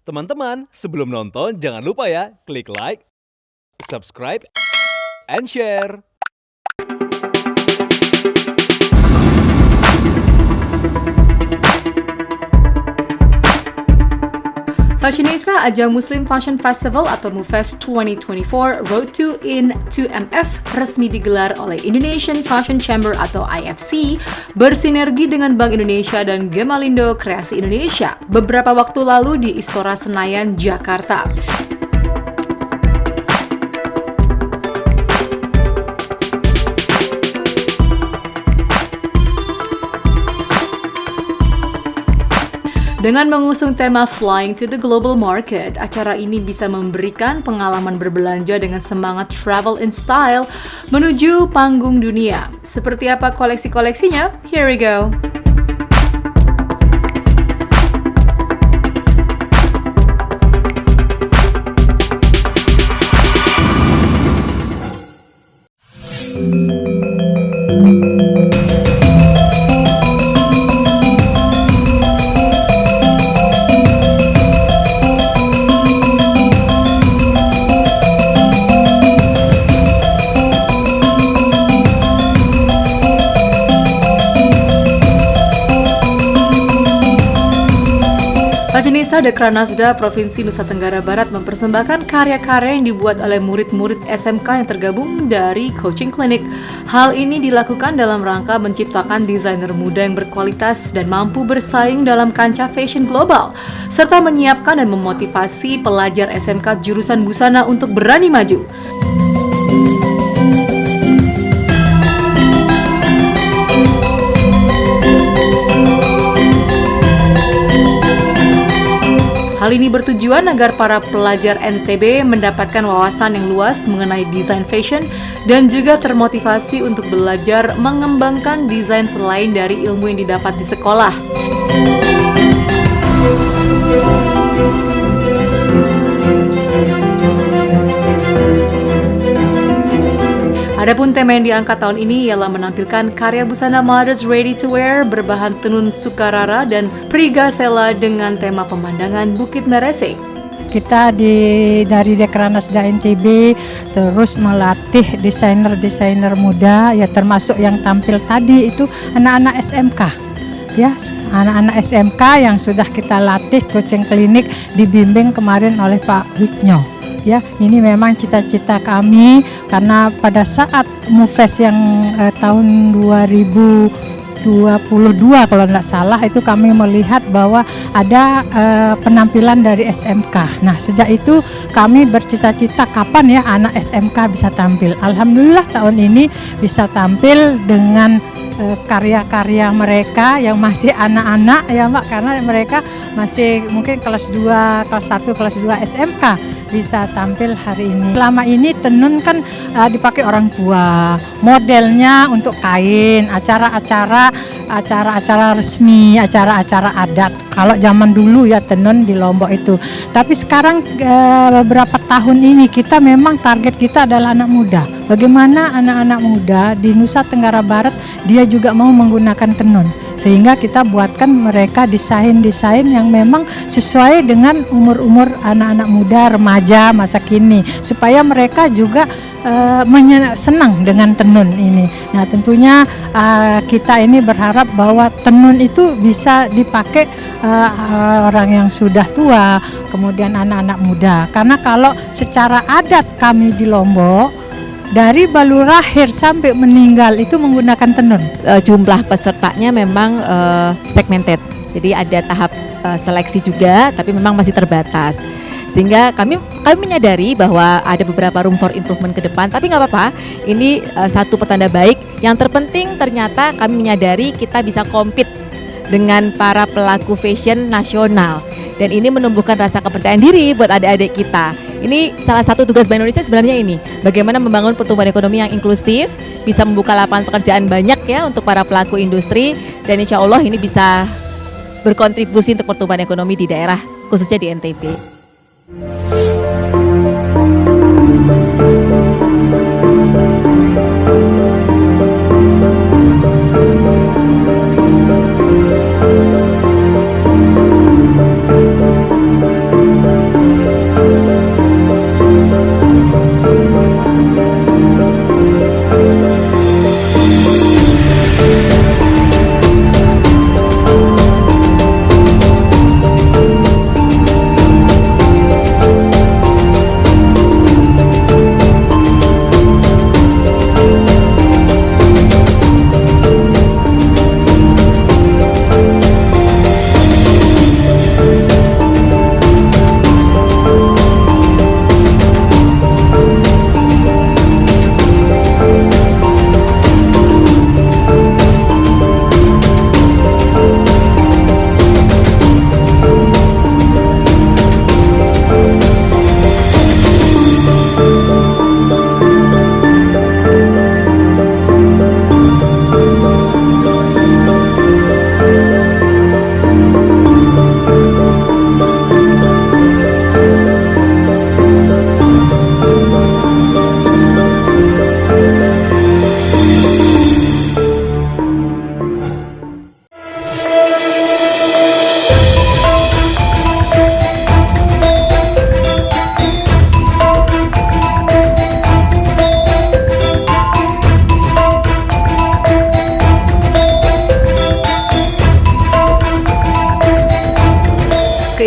Teman-teman, sebelum nonton jangan lupa ya, klik like, subscribe, and share. Fashionista ajang Muslim Fashion Festival atau MUFES 2024 Road to in 2MF resmi digelar oleh Indonesian Fashion Chamber atau IFC bersinergi dengan Bank Indonesia dan Gemalindo Kreasi Indonesia beberapa waktu lalu di Istora Senayan, Jakarta. Dengan mengusung tema Flying to the Global Market, acara ini bisa memberikan pengalaman berbelanja dengan semangat travel in style menuju panggung dunia. Seperti apa koleksi-koleksinya? Here we go! Fashionista Dekranasda Provinsi Nusa Tenggara Barat mempersembahkan karya-karya yang dibuat oleh murid-murid SMK yang tergabung dari coaching klinik. Hal ini dilakukan dalam rangka menciptakan desainer muda yang berkualitas dan mampu bersaing dalam kancah fashion global, serta menyiapkan dan memotivasi pelajar SMK jurusan busana untuk berani maju. Hal ini bertujuan agar para pelajar NTB mendapatkan wawasan yang luas mengenai desain fashion dan juga termotivasi untuk belajar mengembangkan desain selain dari ilmu yang didapat di sekolah. Adapun tema yang diangkat tahun ini ialah menampilkan karya busana modest ready to wear berbahan tenun Sukarara dan Prigasela dengan tema pemandangan Bukit Merese. Kita dari Dekranasda NTB terus melatih desainer-desainer muda, ya termasuk yang tampil tadi itu anak-anak SMK. Ya, anak-anak SMK yang sudah kita latih coaching klinik dibimbing kemarin oleh Pak Wiknyo. Ya, ini memang cita-cita kami karena pada saat MUFES yang tahun 2022 kalau tidak salah itu kami melihat bahwa ada penampilan dari SMK. Nah, sejak itu kami bercita-cita kapan ya anak SMK bisa tampil. Alhamdulillah tahun ini bisa tampil dengan karya-karya mereka yang masih anak-anak ya Mbak, karena mereka masih mungkin kelas 2, kelas 1, kelas 2 SMK bisa tampil hari ini. Selama ini tenun kan dipakai orang tua, modelnya untuk kain, acara-acara resmi, acara-acara adat. Kalau zaman dulu ya tenun di Lombok itu. Tapi sekarang beberapa tahun ini kita memang target kita adalah anak muda. Bagaimana anak-anak muda di Nusa Tenggara Barat dia juga mau menggunakan tenun, sehingga kita buatkan mereka desain-desain yang memang sesuai dengan umur-umur anak-anak muda, remaja, masa kini, supaya mereka juga senang dengan tenun ini. Nah, tentunya kita ini berharap bahwa tenun itu bisa dipakai orang yang sudah tua, kemudian anak-anak muda. Karena kalau secara adat kami di Lombok, dari baru lahir sampai meninggal itu menggunakan tenun. Jumlah pesertanya memang segmented, jadi ada tahap seleksi juga, tapi memang masih terbatas. Sehingga kami menyadari bahwa ada beberapa room for improvement ke depan, tapi nggak apa-apa. Ini satu pertanda baik. Yang terpenting ternyata kami menyadari kita bisa compete dengan para pelaku fashion nasional, dan ini menumbuhkan rasa kepercayaan diri buat adik-adik kita. Ini salah satu tugas Bank Indonesia sebenarnya ini, bagaimana membangun pertumbuhan ekonomi yang inklusif, bisa membuka lapangan pekerjaan banyak ya untuk para pelaku industri, dan insya Allah ini bisa berkontribusi untuk pertumbuhan ekonomi di daerah, khususnya di NTB.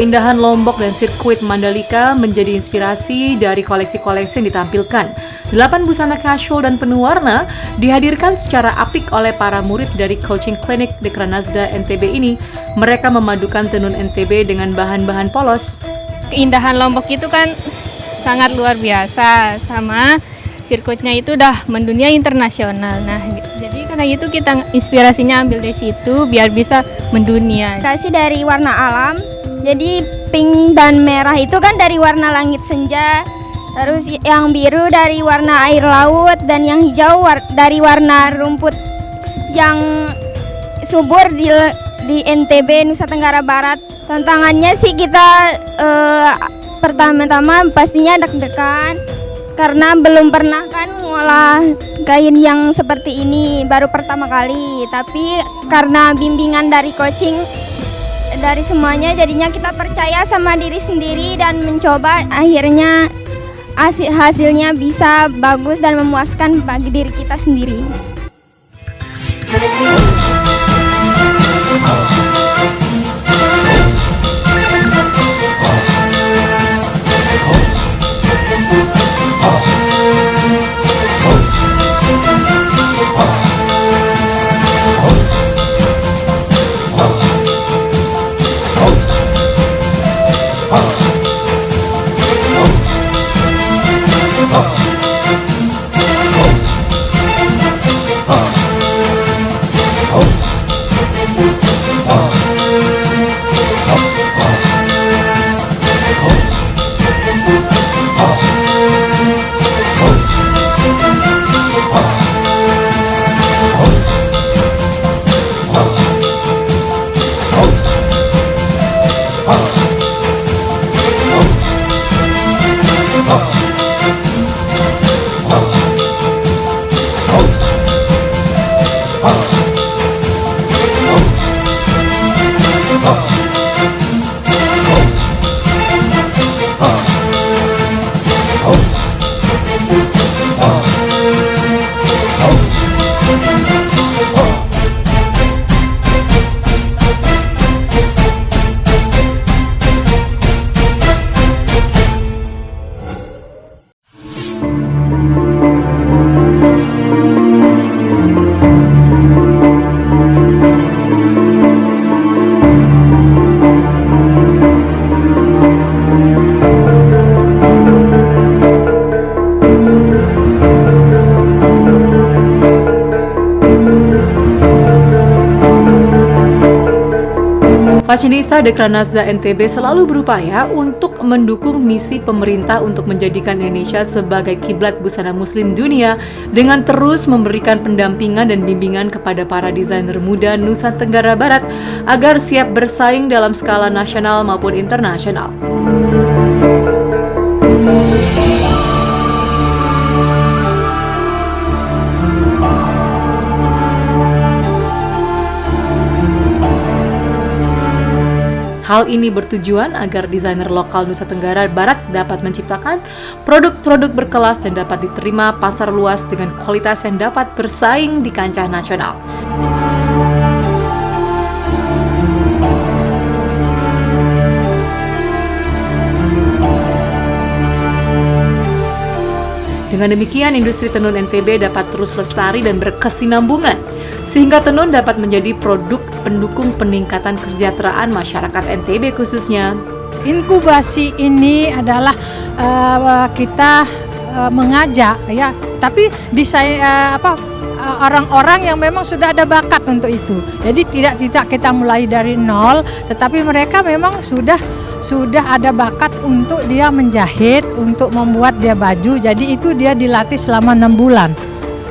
Keindahan Lombok dan sirkuit Mandalika menjadi inspirasi dari koleksi-koleksi yang ditampilkan. 8 busana casual dan penuh warna dihadirkan secara apik oleh para murid dari coaching clinic Dekranasda NTB ini. Mereka memadukan tenun NTB dengan bahan-bahan polos. Keindahan Lombok itu kan sangat luar biasa, sama sirkuitnya itu udah mendunia internasional. Nah, jadi karena itu kita inspirasinya ambil dari situ biar bisa mendunia. Inspirasi dari warna alam. Jadi pink dan merah itu kan dari warna langit senja. Terus yang biru dari warna air laut dan yang hijau dari warna rumput yang subur di NTB Nusa Tenggara Barat. Tantangannya sih kita pertama-tama pastinya deg-degan karena belum pernah kan ngolah kain yang seperti ini, baru pertama kali. Tapi karena bimbingan dari coaching dari semuanya, jadinya kita percaya sama diri sendiri dan mencoba, akhirnya hasilnya bisa bagus dan memuaskan bagi diri kita sendiri. Fashionista Dekranasda NTB selalu berupaya untuk mendukung misi pemerintah untuk menjadikan Indonesia sebagai kiblat busana muslim dunia dengan terus memberikan pendampingan dan bimbingan kepada para desainer muda Nusa Tenggara Barat agar siap bersaing dalam skala nasional maupun internasional. Hal ini bertujuan agar desainer lokal Nusa Tenggara Barat dapat menciptakan produk-produk berkelas dan dapat diterima pasar luas dengan kualitas yang dapat bersaing di kancah nasional. Dengan demikian, industri tenun NTB dapat terus lestari dan berkesinambungan, sehingga tenun dapat menjadi produk pendukung peningkatan kesejahteraan masyarakat NTB khususnya. Inkubasi ini adalah kita mengajak ya, tapi orang-orang yang memang sudah ada bakat untuk itu. Jadi tidak kita mulai dari nol, tetapi mereka memang sudah ada bakat untuk dia menjahit, untuk membuat dia baju. Jadi itu dia dilatih selama 6 bulan.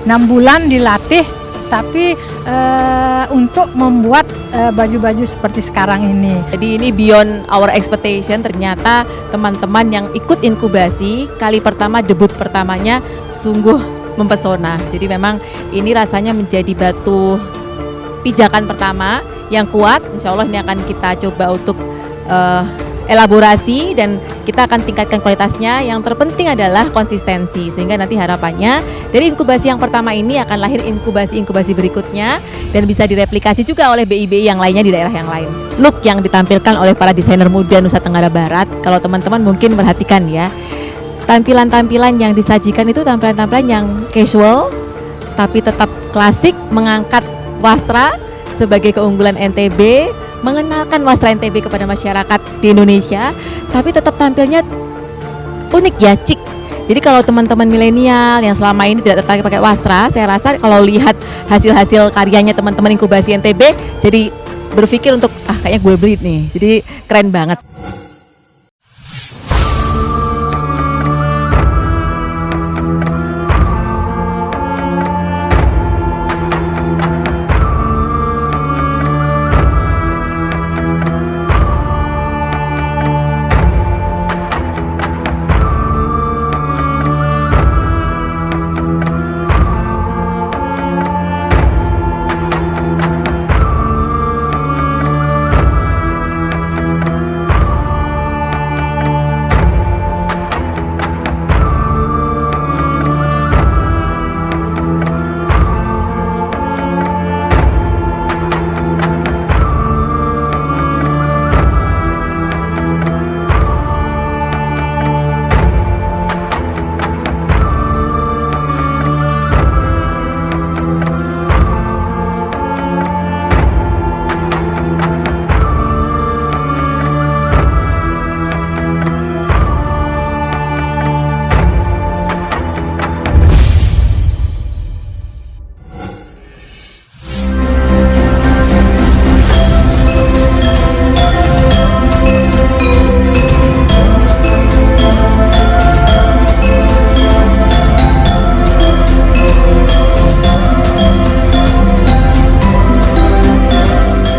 6 bulan dilatih, tapi untuk membuat baju-baju seperti sekarang ini. Jadi ini beyond our expectation, ternyata teman-teman yang ikut inkubasi kali pertama, debut pertamanya sungguh mempesona. Jadi memang ini rasanya menjadi batu pijakan pertama yang kuat. Insya Allah ini akan kita coba untuk elaborasi dan kita akan tingkatkan kualitasnya. Yang terpenting adalah konsistensi, sehingga nanti harapannya dari inkubasi yang pertama ini akan lahir inkubasi berikutnya dan bisa direplikasi juga oleh BI-BI yang lainnya di daerah yang lain. Look yang ditampilkan oleh para desainer muda Nusa Tenggara Barat, kalau teman-teman mungkin perhatikan ya, tampilan-tampilan yang disajikan itu tampilan-tampilan yang casual tapi tetap klasik, mengangkat wastra sebagai keunggulan NTB, mengenalkan wastra NTB kepada masyarakat di Indonesia, tapi tetap tampilnya unik ya, cik. Jadi kalau teman-teman milenial yang selama ini tidak tertarik pakai wastra, saya rasa kalau lihat hasil-hasil karyanya teman-teman inkubasi NTB, jadi berpikir untuk kayaknya gue beli nih. Jadi keren banget.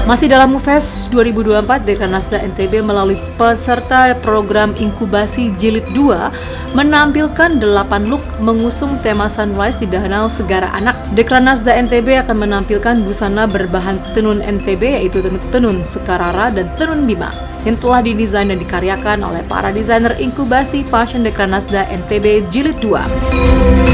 Masih dalam MUFES 2024, Dekranasda NTB melalui peserta program inkubasi Jilid 2 menampilkan 8 look mengusung tema Sunrise di Danau Segara Anak. Dekranasda NTB akan menampilkan busana berbahan tenun NTB, yaitu tenun Sukarara dan tenun Bima, yang telah didesain dan dikaryakan oleh para desainer inkubasi fashion Dekranasda NTB Jilid 2.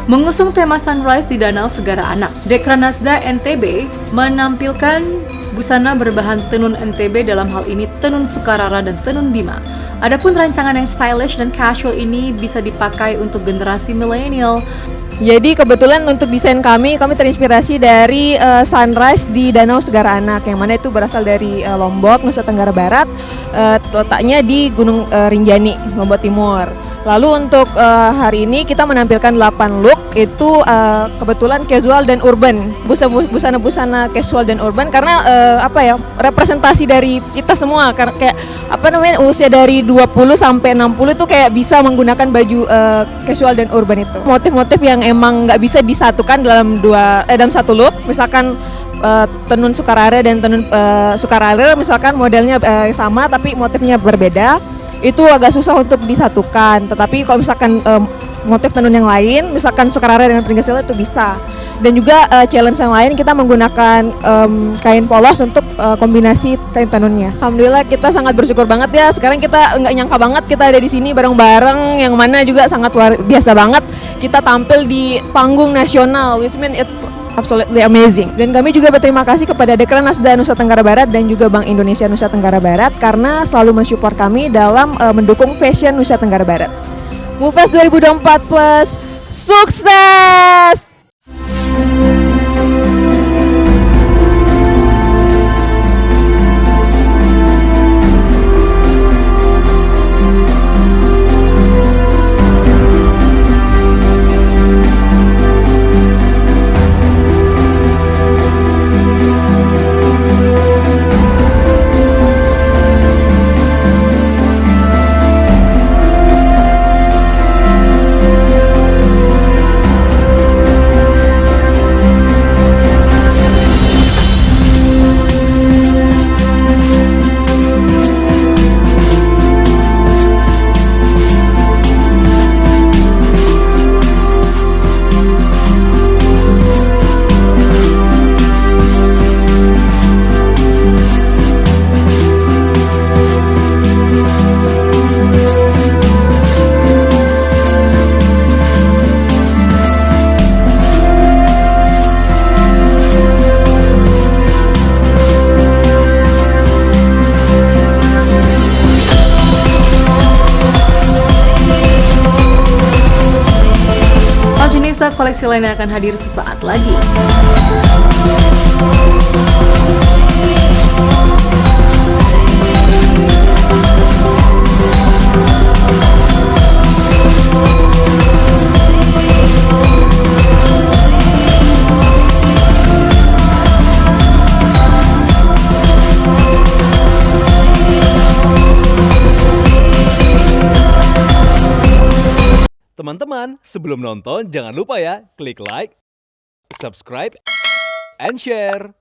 Mengusung tema Sunrise di Danau Segara Anak, Dekranasda NTB menampilkan busana berbahan tenun NTB, dalam hal ini tenun Sukarara dan tenun Bima. Adapun rancangan yang stylish dan casual ini bisa dipakai untuk generasi milenial. Jadi kebetulan untuk desain kami terinspirasi dari Sunrise di Danau Segara Anak, yang mana itu berasal dari Lombok, Nusa Tenggara Barat, letaknya di Gunung Rinjani, Lombok Timur. Lalu untuk hari ini kita menampilkan 8 look, itu kebetulan casual dan urban, busana-busana casual dan urban, karena representasi dari kita semua, karena kayak usia dari 20 sampai 60 itu kayak bisa menggunakan baju casual dan urban itu. Motif-motif yang emang nggak bisa disatukan dalam satu look, misalkan tenun Sukarara dan tenun Sukarara misalkan modelnya sama tapi motifnya berbeda, itu agak susah untuk disatukan. Tetapi kalau misalkan motif tenun yang lain, misalkan Sukarara dengan Pringgesila, itu bisa. Dan juga challenge yang lain, kita menggunakan kain polos untuk kombinasi kain tenunnya. Alhamdulillah kita sangat bersyukur banget ya. Sekarang kita nggak nyangka banget kita ada di sini bareng-bareng, yang mana juga sangat luar biasa banget. Kita tampil di panggung nasional, which means it's absolutely amazing. Dan kami juga berterima kasih kepada Dekranasda Nusa Tenggara Barat dan juga Bank Indonesia Nusa Tenggara Barat karena selalu mensupport kami dalam mendukung fashion Nusa Tenggara Barat. MUFES 2024 Plus, sukses! Fashionista koleksi lainnya akan hadir sesaat lagi. Teman-teman, sebelum nonton jangan lupa ya klik like, subscribe, and share.